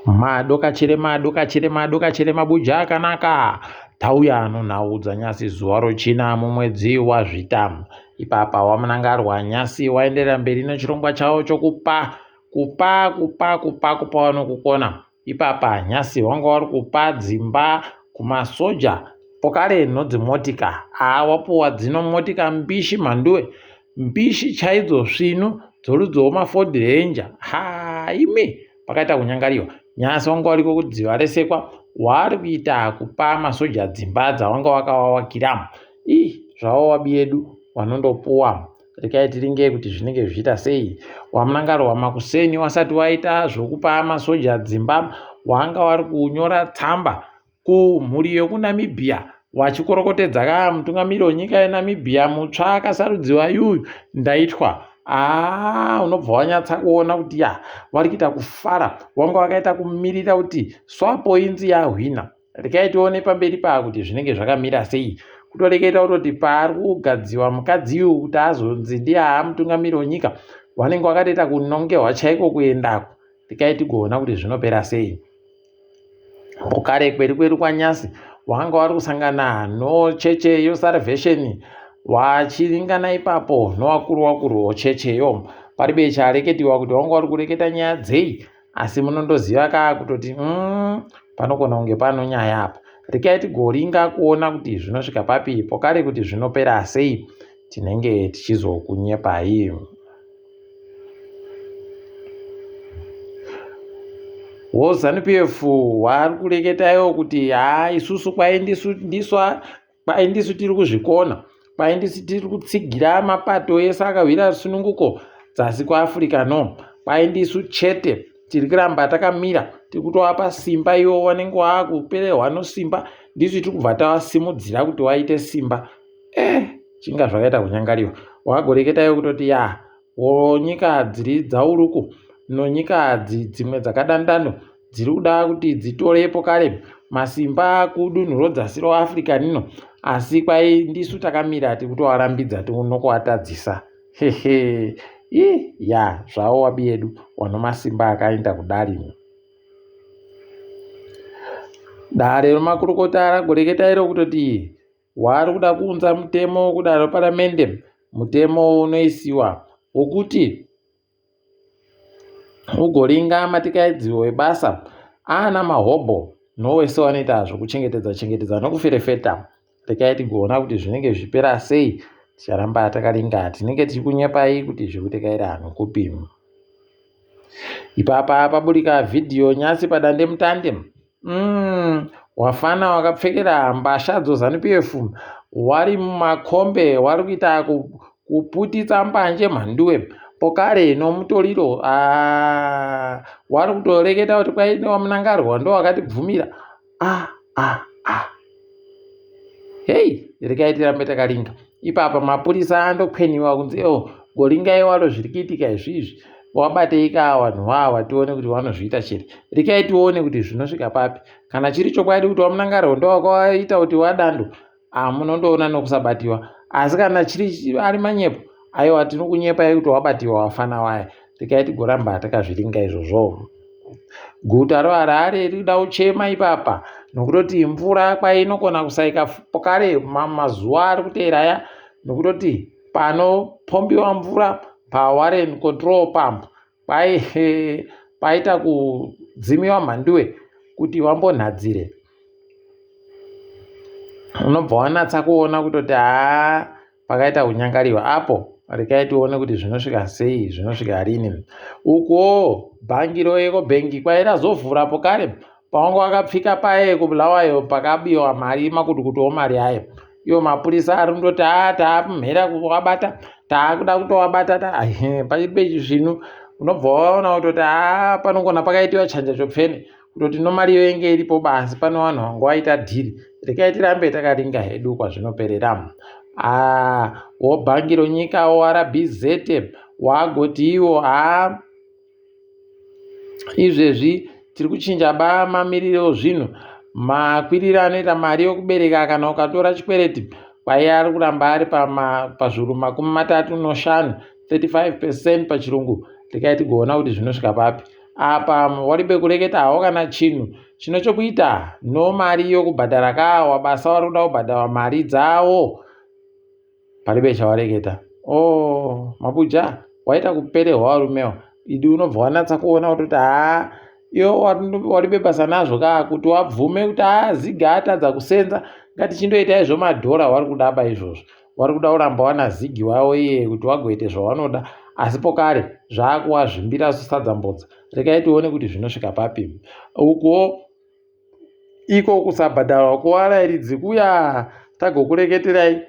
Madokachere mabuja akanaka. Tauya anonhaudza nyasi zuva rochina mumwedzi waZvita. Ipapa wamunangarwa nyasi waenderera mberi nechirongwa chavo chokupa vanokukona. Ipapa nyasi wanga wari kupa dzimba kumasoja pokare dzimotika. Wapuwa dzino motika mbishi mhanduwe, mbishi chaidzo svinu dzorudzi rwemaFord Ranger. Ime pakaita kunyangariwa. Nyasi wanga wariko kudziva resekwa wari kuita kupa masoja dzimba dzawanga wakavavakira. Zvavo wabiedu wanondopuwa. Rekai tiringei kuti zvinenge zvichiita sei. Wamunangaro wamakuseni wasati waita zvokupa masoja dzimba wanga wari kunyora tsamba kumhuri yokuNamibia wachikorokotedza mutungamiri wenyika yeNamibia mutsva akasarudziwa yuyu ndaitwa. Unobva wanyatsa kuona kuti wari kuita kufara. Wanga wakaita kumirira kuti swapo inzi yahwina. Rekai tione pamberi paa kuti zvinenge zvakamira sei. Kutoreketa kuti pari kugadziwa mukadzi uyu kuti azonzi ndiye mutungamiri wenyika wanenge wakatoita kunongewa chaiko kuendako. Rekai tigoona kuti zvinopera sei. Pokare kweru kwanyasi wanga wari kusangana nocheche yoSalvation wachiringana ipapo novakuru checheyo. Paribe chareketiwa kuti wanga wari kureketa nyaya dzei, asi munondoziva kutoti panogona kunge pano nyaya apa. Rekai tigoringa kuona kuti zvinosvika papi pokare kuti zvinopera sei tinenge tichizokunyepai. ZANU-PF wari kureketayo kuti isusu ndisu tiri kuzvikona, ndisu tiri kutsigira mapato ese akawira sununguko dzasi kwaAfrica ndisu chete tiri kuramba takamira tiri kutovapa simba ivo vanenge vakupererwa nosimba, ndisu tiri kubva tavasimudzira kuti waite simba. Chinga zvakaita kunyangariwa. Wagoreketayo kutoti nyika dziri dzauruku nonyika dzimwe dzakadandano dziri kuda kuti dzitorepo kare masimba kudunhu rodzasi roAfrica nino, asi ndisu takamira tiri kutovarambidza nokuvatadzisa. Zvavo wabiedu wanomasimba akaenda kudari. Dare remakurukota ragoreketa iro kutoti wari kuda kuunza mutemo kudare paramende, mutemo unoisiwa wokuti ugoringa matikaidziwo ebasa ana mahobho nowese wanoita zvokuchengetedza nokuferefeta. Rekai tigoona kuti zvinenge zvipera sei. Ticharamba takaringa tinenge tichikunyepai kuti zvirikutekaira nokupi. Ipapa paburika vhidhiyo nyasi padande mutande. Wafana wakapfekera mbasha dzoZANU-PF wari mumakombe wari kuita kuputitsa mbanje mhanduwe pokare nomutoriro. Wari kutoreketa kuti kwaine wamunangarwa ndo wakatibvumira. Rekai tirambe takaringa. Ipapa mapurisa andokweniwa kunzi goringai waro zviri kuitika izvizvi, wabatei vanhu vava tione kuti vanozviita chete. Rekai tione kuti zvinosvika papi. Kana chiri chokwadi kuti wamunangarwa ndo wakaita kuti wadando, munondoona nokusabatiwa. Asi kana chiri ari manyepo, aiwa tinokunyepai kuti wabatiwa wafana waya. Rekai tigoramba takazviringa izvozvo. Guta roHarare riri kuda kuchema ipapa nokutoti mvura kwainogona kusaika pokare mazuva ari kuteera aya, nokutoti panopombiwa mvura paWarren Control Pump paita kudzimiwa mhanduwe kuti vambonhadzire. Unobva wanatsa kuona kutoti pakaita kunyangariwa apo. Rekai tione kuti zvinosvika sei, zvinosvika rini. Uko bhangi roEcobank kwairazovhura pokare pawanga wakapfika paye kubulawayo pakabiwa mari makutukutu mari ayo. Iwo mapurisa ari kundoti taapumhera kuwabata, taakuda kutowabata. Pachiri zvinu unobva waona kutoti panogona pakaitiwa chanja chopfene kutoti nomariyo inge iripo basi pane vanhu vanga waita dhiri. Rekai tirambe takaringa hedu kwazvinoperera. Wobhangi ronyika RBZ wagoti iwo izvezvi tiri kuchinja mamiriro zvinhu, makwiriro anoita mari yokubereka kana ukatora chikwereti kwaiya ari kuramba ari pazviuru 35, 35% pachirungu. Rekai tigoona kuti zvinosvika papi. apa waribe kureketa hawo kana chinhu chino chokuita nomari yokubhadhara kawa basa wari kuda kubhadhara mari dzawo, paribe chawareketa. Mabuja waita kuperehwa warumewo, idi unobva wanatsa kuona kuti iwo waribe basa nazvo kuti wabvume kuti Zigi atadza kusenza ngatichindoita izvo madhora wari kudaba izvozvo, wari kuda kuramba wana Zigi wawo iye kuti wagoite zvawanoda, asi pokare zvakuwazvimbira sadza-mbodza. Regai tione kuti zvinosvika papi uko iko kusabhadharwa kuvarairidzi kuya tagokureketerai.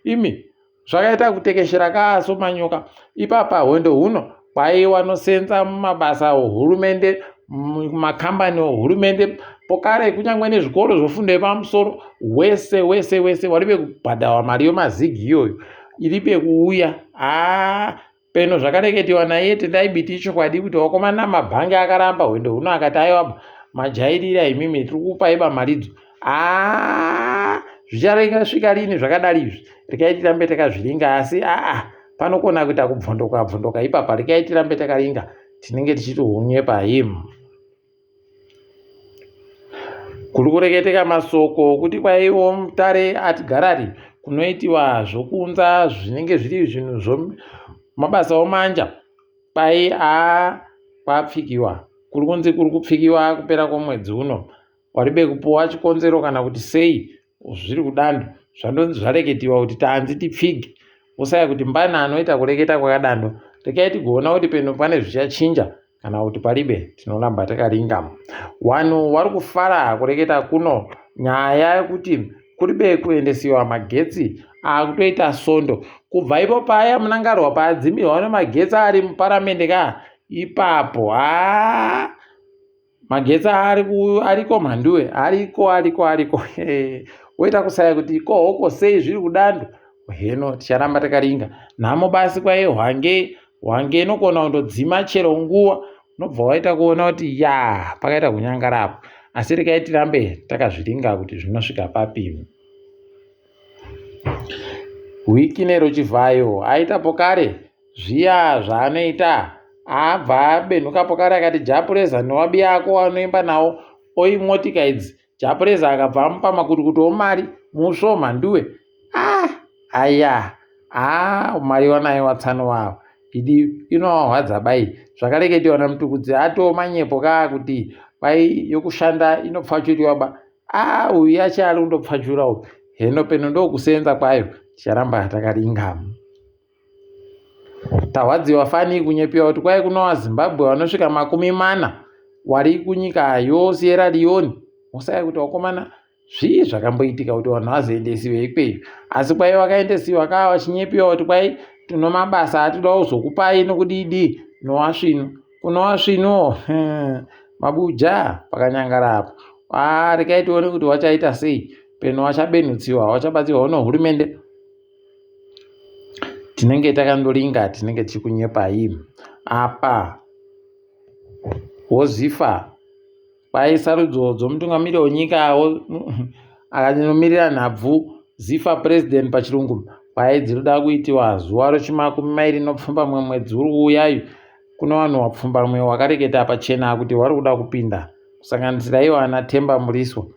Imi zvakaita kutekeshera kasomanyoka. Ipapa hwendo huno kwaiwanosenza mumabasa ehurumende, makambani ehurumende, pokare kunyangwe nezvikoro zvofundo yepamusoro, wese waribe kubhadharwa mari yomazigi iyoyo iribe kuuya. Peno zvakareketiwa naye tendaibiti chokwadi kuti wakomana mabhangi akaramba hwendo huno akati aiwa majairira imimi tiri kupaiba maridzo. Zvicharasvika rini zvakadari izvi? Regai tirambe takazviringa, asi panokona kuita kubvondoka ipapa. Regai tirambe takaringa, tinenge tichitihunyepa himu. Kuri kureketeka masoko kuti kwaiwo Mutare atigarari kunoitiwa zvokuunza zvinenge zviri zvinhu mabasa omanja, kwapfikiwa kuri kunzi kuri kupfikiwa kupera kwomwedzi uno. Waribe kupuwa chikonzero kana kuti sei zviri kudando, zvandonzi zvareketiwa kuti tanzi tipfige, usaya kuti mbana anoita kureketa kwakadando. Regai tigoona kuti peno pane zvichachinja kana kuti paribe. Tinoramba takaringa. Wanhu wari kufara kureketa kuno nyaya yekuti kuribe kuendesiwa magetsi akutoita sondo. Kubva ipo paya munangarwa padzimirwa nemagetsi ari muparamende ipapo magetsi ariko mhanduwe, ariko woita kusaya kuti hoko sei zviri kudando. Heno ticharamba takaringa. Nhamo basi kwai hwange inokona kundodzima chero nguwa, unobva waita kuona kuti pakaita kunyangarapo. Asi regai tirambe takazviringa kuti zvinosvika papi. Wiki nerochivhayo aita pokare zviya zvaanoita, abva abenhuka pokare akati Japureza newabi ako anoimba nawo oimotika idzi. Japureza akabva amupa makutukutu omari musvo mhanduwe. Mari wanayo watsano wavo idi inowarwadza bai. Zvakareketiwa namutukudzi atoo manyepo kuti kwai yokushanda inopfachuriwa ba. Uyu yacho ari kundopfachura uyu. Heno peno ndokusenza kwayo, ticharamba takaringa. Tahwadziwa fani kunyepiwa kuti kwai kunowa Zimbabwe vanosvika 40 wari kunyika yoSierra Leone. Usaya kuti wakomana zvii zvakamboitika kuti vanhu vazoendesiwe ikweyo. Asi kwai vakaendesiwa vachinyepiwa kuti kwai tino mabasa atoda kuzokupai nokudidi nowasvino. Kunowasvino mabuja pakanyangarapo. Regai tione kuti wachaita sei. Peno wachabenutsiwa, wachabatsirwa nehurumende. Tinenge takandoringa, tinenge tichikunyepai. Apa wozifa kwai sarudzo dzomutungamiriri wenyika akanomiririra nhabvu zifa president pachirungu kwai dzinoda kuitiwa zuva rochi21 mwedzi uri kuuyayo. Kuno vanhu wapfumbamwe wakareketa pachena kuti wari kuda kupinda kusanganisira ivo ana Themba Muriso.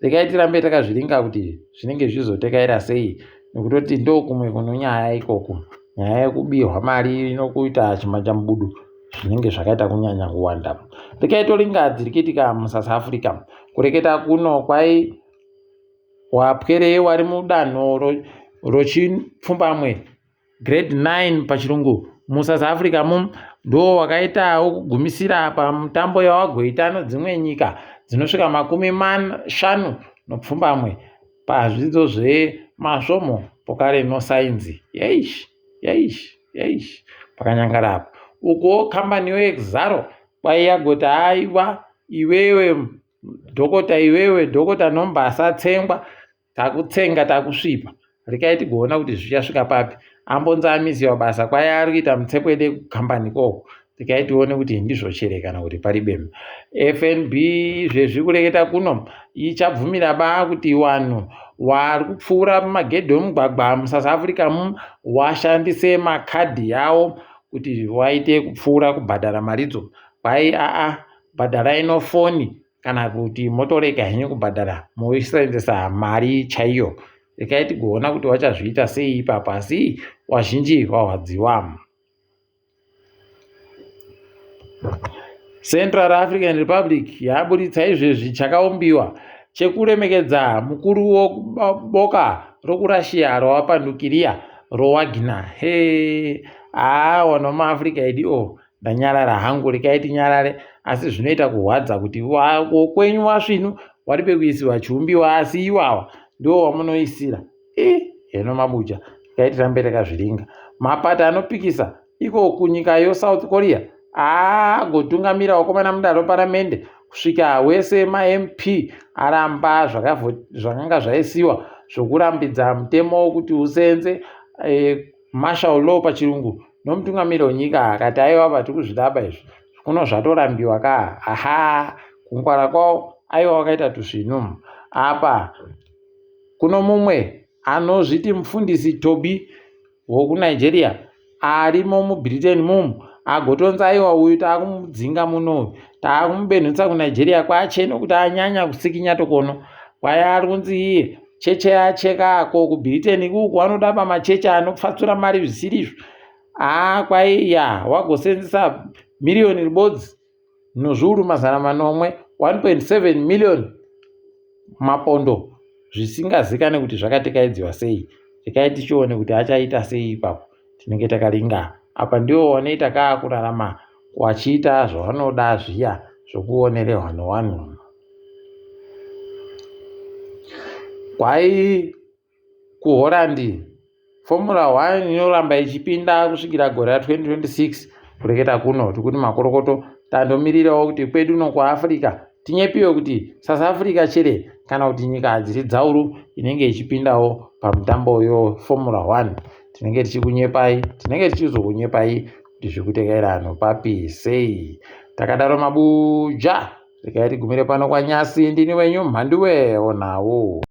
Regai tirambe takazviringa kuti zvinenge zvizotekaira sei, nekutoti ndokumwe kuno nyaya ikoko, nyaya yekubirwa mari inokuita chimanja-mubudu zvinenge zvakaita kunyanya kuwanda. Regai toringa dzirikiitika muSouth Africa. Kureketa kuno kwai wapwerei wari mudanho rochipfumbamwe grade 9 pachirungu muSouth Africa ndo wakaitawo kugumisira pamutambo yawagoita nedzimwe nyika dzinosvika 50 pazvidzo zvemasvomo pokare nosainzi. Pakanyangarapo uko kambani yeExxaro kwai yagoti aiwa iwewe dhokota Nombasa tsengwa takutsenga takusvipa. Regai tigoona kuti zvichasvika papi. Ambonzamisiwa basa kwai ari kuita mutsekwede kukambani koko. Regai tione kuti ndizvo chere kana kuti paribema. FNB zvezviri kureketa kuno ichabvumira kuti vanhu vari kupfuura mumagedhi omugwagwa muSouth Africa washandise makadhi yawo kuti waite kupfuura kubhadhara maridzo, kwai bhadharai nofoni kana kuti motorega henyu kubhadhara moisenzesa mari chaiyo. Rekai tigoona kuti wachazviita sei ipapo, asi wazhinji wahwadziwa. Central African Republic yaburitsa izvezvi chakaumbiwa chekuremekedza mukuru weboka rokuRussia rovapa nukiriya roWagner. Wana muAfrica edu ndanyarara hangu, rekai tinyarare, asi zvinoita kuhwadza kuti kwenyu wasvinu wari pekuisiwa chiumbiwa, asi iwawa ndiwo wamunoisira. Heno mabucha, rekai tirambe takazviringa. Mapata anopikisa iko kunyika yoSouth Korea gotungamira wakomana mudare paramende kusvika wese maMP aramba zvakanga zvaisiwa zvokurambidza mutemo wokuti usenze martial law pachirungu nomutungamiri wenyika akati aiwa pati kuzvidaba izvi kuno zvatorambiwa kungwara kwawo aiwa wakaita tuzvinhu. Apa kuno mumwe anozviti mufundisi Tobi wokunigeria arimo muBritain mumu agotonza aiwa uyu taakumudzinga muno, taakumubenhutsa kuNigeria kwaacheno kuti anyanya kusikinya tokono, kwai ari kunzi iye cheche yacheka ako kuBritain kuku wanoda pamacheche anofatsura mari zvisirizvo. Kwai wagosenzesa miriyoni ribodzi nozviuru 100 million mapondo zvisingazikane kuti zvakatekaidziwa sei. Rekai tichione kuti achaita sei ipapo, tinenge takaringa. Apa ndiwo wanoita kaakurarama wachiita zvavanoda zviya zvokuonere hwano. Kwai kuHolland Formula 1 inoramba ichipinda kusvikira gore ra2026 kureketa kuno tikuti makorokoto tandomirirawo kuti kwedu uno kuAfrica tinyepiwe kuti South Africa chere kana kuti nyika dziri dzauru inenge ichipindawo pamutambo yoFormula 1. Tinenge tichikunyepai, tinenge tichizokunyepai kuti zvirikuteera ano papi sei. Takadaro mabuja, rekai tigumire pano kwaNyasi. Ndini wenyu Mhanduwe Onawo.